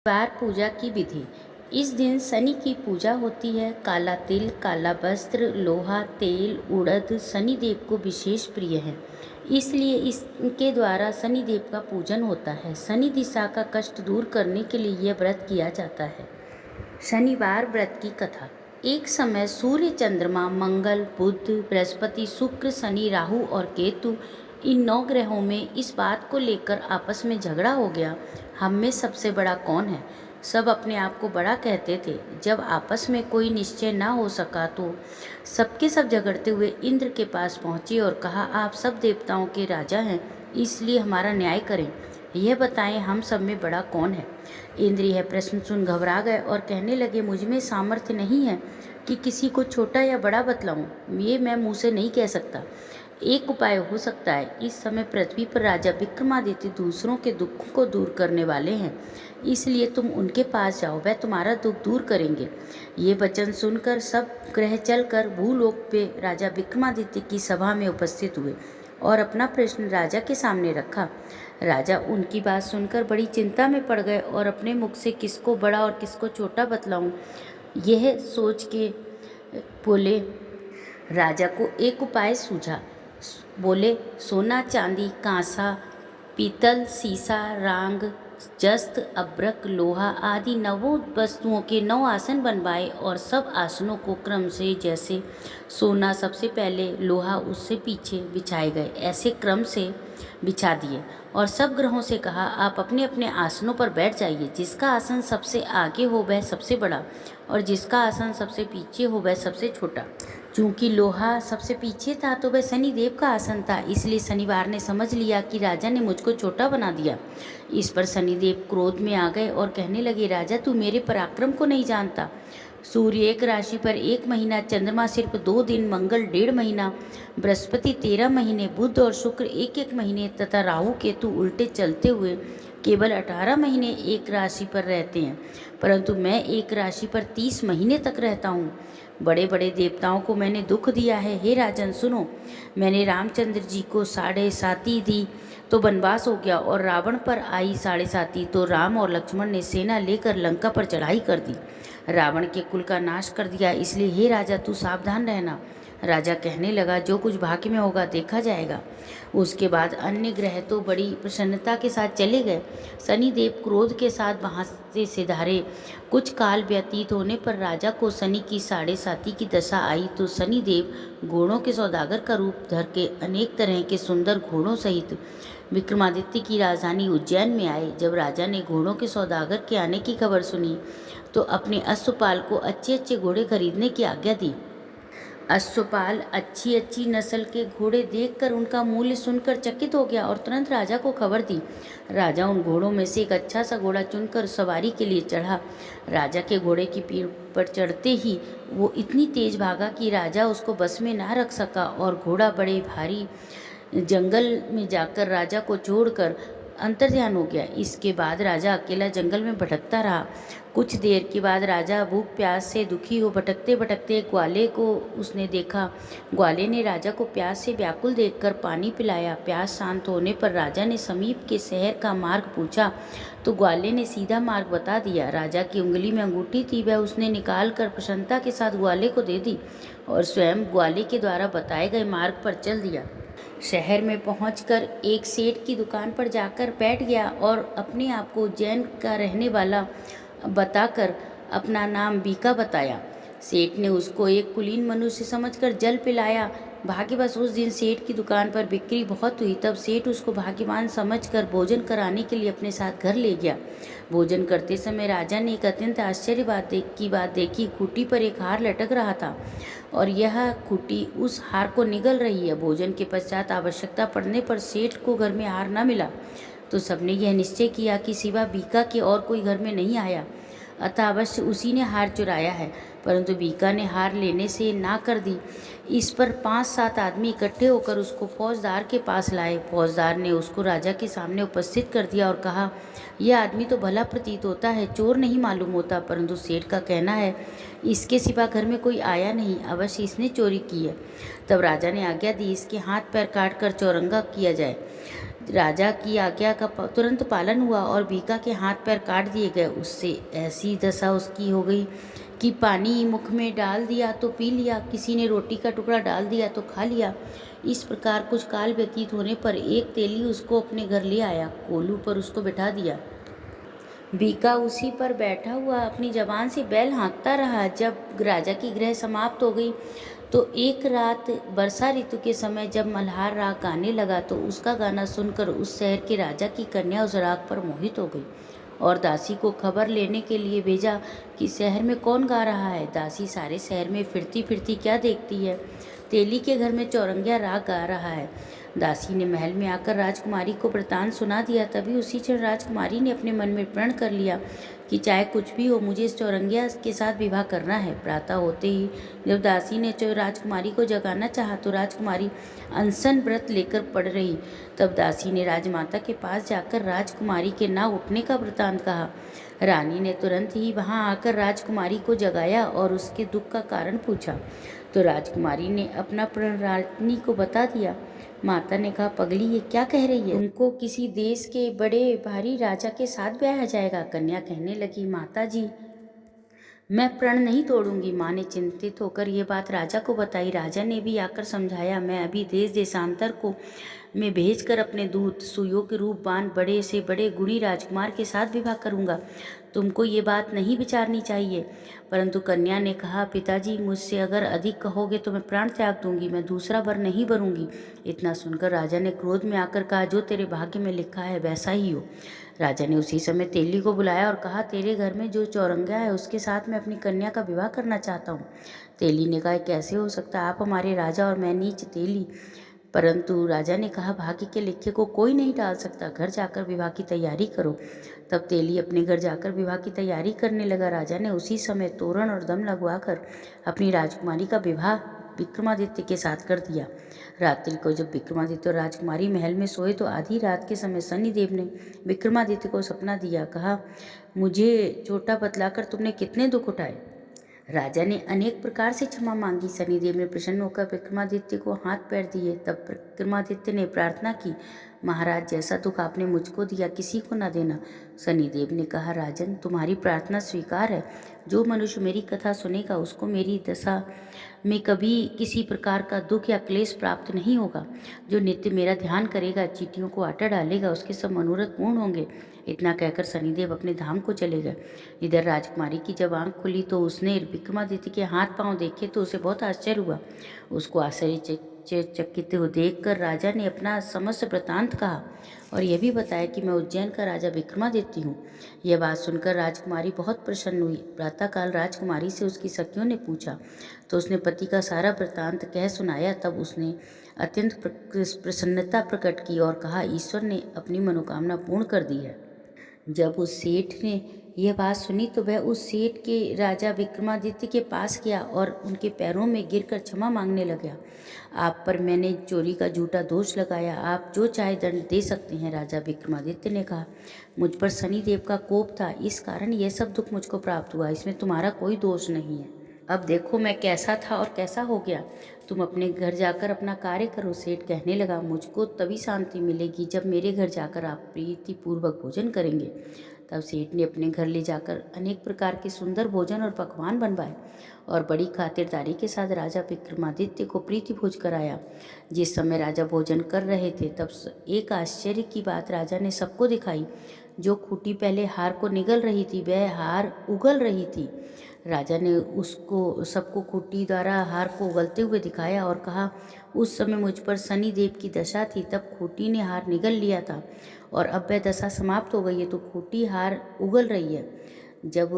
बार पूजा की विधि। इस दिन शनि की पूजा होती है। काला तिल, काला वस्त्र, लोहा, तेल, उड़द शनि देव को विशेष प्रिय है, इसलिए इसके द्वारा शनि देव का पूजन होता है। शनि दिशा का कष्ट दूर करने के लिए यह व्रत किया जाता है। शनिवार व्रत की कथा। एक समय सूर्य, चंद्रमा, मंगल, बुध, बृहस्पति, शुक्र, शनि, राहु और केतु इन 9 ग्रहों में इस बात को लेकर आपस में झगड़ा हो गया, हम में सबसे बड़ा कौन है। सब अपने आप को बड़ा कहते थे। जब आपस में कोई निश्चय ना हो सका तो सबके सब झगड़ते हुए इंद्र के पास पहुंचे और कहा, आप सब देवताओं के राजा हैं, इसलिए हमारा न्याय करें। यह बताएं, हम सब में बड़ा कौन है। इंद्र यह प्रश्न सुन घबरा गए और कहने लगे, मुझ में सामर्थ्य नहीं है कि किसी को छोटा या बड़ा बतलाऊं। ये मैं मुँह से नहीं कह सकता। एक उपाय हो सकता है। इस समय पृथ्वी पर राजा विक्रमादित्य दूसरों के दुख को दूर करने वाले हैं, इसलिए तुम उनके पास जाओ, वह तुम्हारा दुख दूर करेंगे। ये वचन सुनकर सब ग्रह चलकर भूलोक पे राजा विक्रमादित्य की सभा में उपस्थित हुए और अपना प्रश्न राजा के सामने रखा। राजा उनकी बात सुनकर बड़ी चिंता में पड़ गए और अपने मुख से किसको बड़ा और किसको छोटा बतलाऊं, यह सोच के बोले। राजा को एक उपाय सूझा। बोले, सोना, चांदी, कांसा, पीतल, सीसा, रांग, जस्त, अब्रक, लोहा आदि 9 वस्तुओं के 9 आसन बनवाए और सब आसनों को क्रम से, जैसे सोना सबसे पहले, लोहा उससे पीछे बिछाए गए, ऐसे क्रम से बिछा दिए और सब ग्रहों से कहा, आप अपने अपने आसनों पर बैठ जाइए। जिसका आसन सबसे आगे हो वह सबसे बड़ा और जिसका आसन सबसे पीछे हो वह सबसे छोटा। चूंकि लोहा सबसे पीछे था तो वह शनि देव का आसन था, इसलिए शनिवार ने समझ लिया कि राजा ने मुझको छोटा बना दिया। इस पर शनिदेव क्रोध में आ गए और कहने लगे, राजा तू मेरे पराक्रम को नहीं जानता। सूर्य एक राशि पर 1 महीना, चंद्रमा सिर्फ 2 दिन, मंगल 1.5 महीना, बृहस्पति 13 महीने, बुध और शुक्र 1-1 महीने तथा राहु केतु उल्टे चलते हुए केवल 18 महीने एक राशि पर रहते हैं, परंतु मैं एक राशि पर 30 महीने तक रहता हूँ। बड़े बड़े देवताओं को मैंने दुख दिया है। हे राजन सुनो, मैंने रामचंद्र जी को 7.5 दी तो वनवास हो गया और रावण पर आई 7.5 तो राम और लक्ष्मण ने सेना लेकर लंका पर चढ़ाई कर दी, रावण के कुल का नाश कर दिया। इसलिए हे राजा तू सावधान रहना। राजा कहने लगा, जो कुछ भाग्य में होगा देखा जाएगा। उसके बाद अन्य ग्रह तो बड़ी प्रसन्नता के साथ चले गए। शनिदेव क्रोध के साथ वहाँ से सिधारे। कुछ काल व्यतीत होने पर राजा को शनि की 7.5 की दशा आई तो शनिदेव घोड़ों के सौदागर का रूप धर के अनेक तरह के सुंदर घोड़ों सहित विक्रमादित्य की राजधानी उज्जैन में आए। जब राजा ने घोड़ों के सौदागर के आने की खबर सुनी तो अपने अश्वपाल को अच्छे अच्छे घोड़े खरीदने की आज्ञा दी। अश्वपाल अच्छी अच्छी नस्ल के घोड़े देखकर उनका मूल्य सुनकर चकित हो गया और तुरंत राजा को खबर दी। राजा उन घोड़ों में से एक अच्छा सा घोड़ा चुनकर सवारी के लिए चढ़ा। राजा के घोड़े की पीठ पर चढ़ते ही वो इतनी तेज भागा कि राजा उसको बस में ना रख सका और घोड़ा बड़े भारी जंगल में जाकर राजा को छोड़कर अंतर्ध्यान हो गया। इसके बाद राजा अकेला जंगल में भटकता रहा। कुछ देर के बाद राजा भूख प्यास से दुखी हो भटकते भटकते ग्वाले को उसने देखा। ग्वाले ने राजा को प्यास से व्याकुल देखकर पानी पिलाया। प्यास शांत होने पर राजा ने समीप के शहर का मार्ग पूछा तो ग्वाले ने सीधा मार्ग बता दिया। राजा की उंगली में अंगूठी थी, वह उसने निकाल कर प्रसन्नता के साथ ग्वाले को दे दी और स्वयं ग्वाले के द्वारा बताए गए मार्ग पर चल दिया। शहर में पहुंचकर एक सेठ की दुकान पर जाकर बैठ गया और अपने आप को उज्जैन का रहने वाला बताकर अपना नाम बीका बताया। सेठ ने उसको एक कुलीन मनुष्य समझकर जल पिलाया। भाग्यवश उस दिन सेठ की दुकान पर बिक्री बहुत हुई। तब सेठ उसको भाग्यवान समझकर भोजन कराने के लिए अपने साथ घर ले गया। भोजन करते समय राजा ने एक अत्यंत आश्चर्य बात देखी। खूंटी पर एक हार लटक रहा था और यह खूंटी उस हार को निगल रही है। भोजन के पश्चात आवश्यकता पड़ने पर सेठ को घर में हार न मिला तो सबने यह निश्चय किया कि सिवा बीका के और कोई घर में नहीं आया, अतः अवश्य उसी ने हार चुराया है। परंतु बीका ने हार लेने से ना कर दी। इस पर 5-7 आदमी इकट्ठे होकर उसको फौजदार के पास लाए। फौजदार ने उसको राजा के सामने उपस्थित कर दिया और कहा, यह आदमी तो भला प्रतीत होता है, चोर नहीं मालूम होता, परंतु सेठ का कहना है इसके सिवा घर में कोई आया नहीं, अवश्य इसने चोरी की है। तब राजा ने आज्ञा दी, इसके हाथ पैर काट कर चौरंगा किया जाए। राजा की आज्ञा का तुरंत पालन हुआ और बीका के हाथ पैर काट दिए गए। उससे ऐसी दशा उसकी हो गई कि पानी मुख में डाल दिया तो पी लिया, किसी ने रोटी का टुकड़ा डाल दिया तो खा लिया। इस प्रकार कुछ काल व्यतीत होने पर एक तेली उसको अपने घर ले आया, कोलू पर उसको बैठा दिया। बीका उसी पर बैठा हुआ अपनी जबान से बैल हाँकता रहा। जब राजा की गृह समाप्त हो गई तो एक रात वर्षा ऋतु के समय जब मल्हार राग गाने लगा तो उसका गाना सुनकर उस शहर के राजा की कन्या उस राग पर मोहित हो गई और दासी को खबर लेने के लिए भेजा कि शहर में कौन गा रहा है। दासी सारे शहर में फिरती फिरती क्या देखती है, तेली के घर में चौरंगिया राग गा रहा है। दासी ने महल में आकर राजकुमारी को वृतांत सुना दिया। तभी उसी क्षण राजकुमारी ने अपने मन में प्रण कर लिया कि चाहे कुछ भी हो, मुझे इस चौरंगिया के साथ विवाह करना है। प्रातः होते ही जब दासी ने राजकुमारी को जगाना चाहा तो राजकुमारी अनशन व्रत लेकर पड़ रही। तब दासी ने राजमाता के पास जाकर राजकुमारी के ना उठने का वृतांत कहा। रानी ने तुरंत ही वहां आकर राजकुमारी को जगाया और उसके दुख का कारण पूछा तो राजकुमारी ने अपना प्रण रानी को बता दिया। माता ने कहा, पगली ये क्या कह रही है? तुमको किसी देश के बड़े भारी राजा के साथ ब्याहा जाएगा। कन्या कहने लगी, माता जी मैं प्रण नहीं तोड़ूंगी। माँ ने चिंतित होकर ये बात राजा को बताई। राजा ने भी आकर समझाया, मैं अभी देश देशांतर को में भेजकर अपने दूत सुयोग्य रूपवान बड़े से बड़े गुणी राजकुमार के साथ विवाह करूंगा। तुमको ये बात नहीं विचारनी चाहिए। परंतु कन्या ने कहा, पिताजी मुझसे अगर अधिक कहोगे तो मैं प्राण त्याग दूंगी, मैं दूसरा वर नहीं वरूंगी। इतना सुनकर राजा ने क्रोध में आकर कहा, जो तेरे भाग्य में लिखा है वैसा ही हो। राजा ने उसी समय तेली को बुलाया और कहा, तेरे घर में जो चौरंगा है उसके साथ मैं अपनी कन्या का विवाह करना चाहता हूँ। तेली ने कहा, कैसे हो सकता है? आप हमारे राजा और मैं नीच तेली। परंतु राजा ने कहा, भाग्य के लिखे को कोई नहीं टाल सकता, घर जाकर विवाह की तैयारी करो। तब तेली अपने घर जाकर विवाह की तैयारी करने लगा। राजा ने उसी समय तोरण और दम लगवाकर अपनी राजकुमारी का विवाह विक्रमादित्य के साथ कर दिया। रात्रि को जब विक्रमादित्य और राजकुमारी महल में सोए तो आधी रात के समय शनिदेव ने विक्रमादित्य को सपना दिया। कहा, मुझे छोटा बतलाकर तुमने कितने दुख उठाए। राजा ने अनेक प्रकार से क्षमा मांगी। शनिदेव ने प्रसन्न होकर विक्रमादित्य को हाथ पैर दिए। तब विक्रमादित्य ने प्रार्थना की, महाराज जैसा दुख आपने मुझको दिया किसी को न देना। शनिदेव ने कहा, राजन तुम्हारी प्रार्थना स्वीकार है। जो मनुष्य मेरी कथा सुनेगा उसको मेरी दशा में कभी किसी प्रकार का दुख या क्लेश प्राप्त नहीं होगा। जो नित्य मेरा ध्यान करेगा, चींटियों को आटा डालेगा, उसके सब मनोरथ पूर्ण होंगे। इतना कहकर शनिदेव अपने धाम को चले गए। इधर राजकुमारी की जब आंख खुली तो उसने विक्रमादित्य के हाथ पांव देखे तो उसे बहुत आश्चर्य हुआ। उसको आश्चर्यचकित देखकर राजा ने अपना समस्त वृतांत कहा और यह भी बताया कि मैं उज्जैन का राजा विक्रमादित्य हूँ। यह बात सुनकर राजकुमारी बहुत प्रसन्न हुई। प्रातःकाल राजकुमारी से उसकी सखियों ने पूछा तो उसने पति का सारा वृतांत कह सुनाया। तब उसने अत्यंत प्रसन्नता प्रकट की और कहा, ईश्वर ने अपनी मनोकामना पूर्ण कर दी है। जब उस सेठ ने यह बात सुनी तो वह उस सेठ के राजा विक्रमादित्य के पास गया और उनके पैरों में गिरकर क्षमा मांगने लगा। आप पर मैंने चोरी का झूठा दोष लगाया, आप जो चाहे दंड दे सकते हैं। राजा विक्रमादित्य ने कहा, मुझ पर शनिदेव का कोप था, इस कारण यह सब दुख मुझको प्राप्त हुआ, इसमें तुम्हारा कोई दोष नहीं है। अब देखो मैं कैसा था और कैसा हो गया। तुम अपने घर जाकर अपना कार्य करो। सेठ कहने लगा, मुझको तभी शांति मिलेगी जब मेरे घर जाकर आप प्रीतिपूर्वक भोजन करेंगे। तब सेठ ने अपने घर ले जाकर अनेक प्रकार के सुंदर भोजन और पकवान बनवाए और बड़ी खातिरदारी के साथ राजा विक्रमादित्य को प्रीति भोज कराया। जिस समय राजा भोजन कर रहे थे तब एक आश्चर्य की बात राजा ने सबको दिखाई। जो खूंटी पहले हार को निगल रही थी वह हार उगल रही थी। राजा ने उसको सबको खूंटी द्वारा हार को उगलते हुए दिखाया और कहा, उस समय मुझ पर शनिदेव की दशा थी, तब खूंटी ने हार निगल लिया था और अब वह दशा समाप्त हो गई है तो खूंटी हार उगल रही है। जब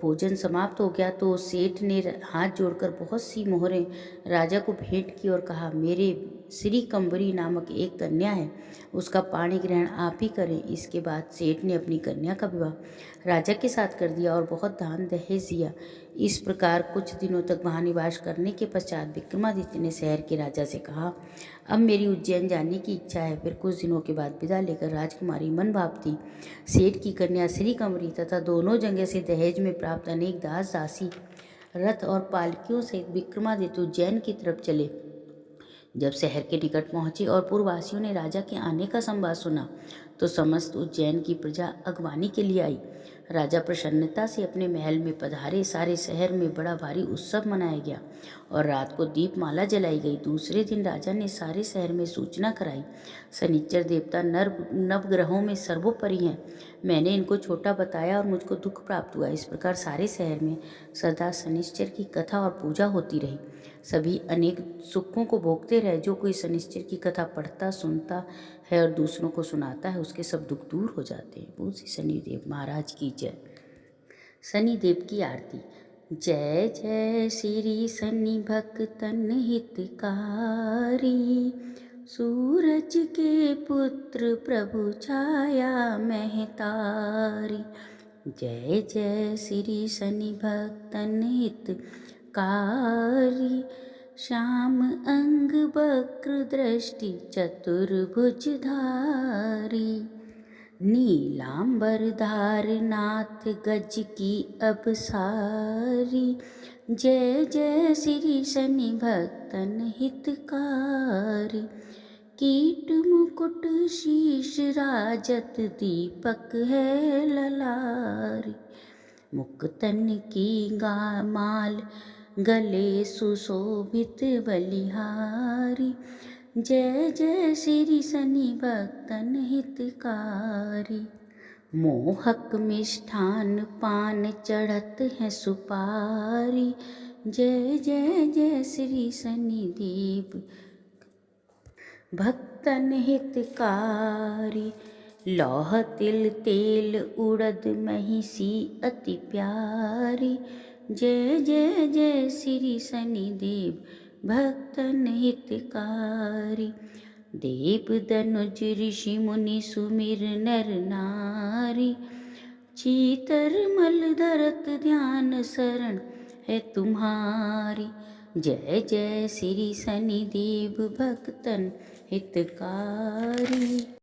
भोजन समाप्त हो गया तो सेठ ने हाथ जोड़कर बहुत सी मोहरें राजा को भेंट की और कहा, मेरे श्री कंबरी नामक एक कन्या है, उसका पाणी ग्रहण आप ही करें। इसके बाद सेठ ने अपनी कन्या का विवाह राजा के साथ कर दिया और बहुत दान दहेज दिया। इस प्रकार कुछ दिनों तक वहाँ निवास करने के पश्चात विक्रमादित्य ने शहर के राजा से कहा, अब मेरी उज्जैन जाने की इच्छा है। फिर कुछ दिनों के बाद विदा लेकर राजकुमारी मन भावती सेठ की कन्या श्री कंवरी तथा दोनों जगह से दहेज में प्राप्त अनेक दास दासी रथ और पालकियों से विक्रमादित्य उज्जैन की तरफ चले। जब शहर के निकट पहुँचे और पुरवासियों ने राजा के आने का संवाद सुना तो समस्त उज्जैन की प्रजा अगवानी के लिए आई। राजा प्रसन्नता से अपने महल में पधारे। सारे शहर में बड़ा भारी उत्सव मनाया गया और रात को दीपमाला जलाई गई। दूसरे दिन राजा ने सारे शहर में सूचना कराई, शनिचर देवता नवग्रहों में सर्वोपरि हैं। मैंने इनको छोटा बताया और मुझको दुख प्राप्त हुआ। इस प्रकार सारे शहर में सदा शनिश्चर की कथा और पूजा होती रही। सभी अनेक सुखों को भोगते रहे। जो कोई शनिश्चर की कथा पढ़ता सुनता है और दूसरों को सुनाता है उसके सब दुख दूर हो जाते हैं। बोल श्री शनिदेव महाराज की जय। शनिदेव की आरती। जय जय श्री शनि भक्तन हितकारी, सूरज के पुत्र प्रभु छाया महतारी। जय जय श्री शनि भक्तन हितकारी, श्याम अंग वक्र दृष्टि चतुर्भुजधारी। नीलांबर धार नाथ गज की अबसारी। जय जय श्री शनि भक्तन हितकारी, कीट मुकुट शीश राजत दीपक है ललारी। मुक्तन की माल गले सुशोभित बलिहारी। जय जय श्री शनि भक्तन हितकारी, मोहक मिष्ठान पान चढ़त है सुपारी। जय जय जय श्री शनि देव भक्तन हितकारी। लौह तिल तेल उड़द महिषी अति प्यारी। जय जय जय श्री शनि देव भक्तन हितकारी। देव दनुज ऋषि मुनि सुमिर नर नारी। चीतर मल धरत ध्यान शरण है तुम्हारी। जय जय श्री शनि देव भक्तन हितकारी।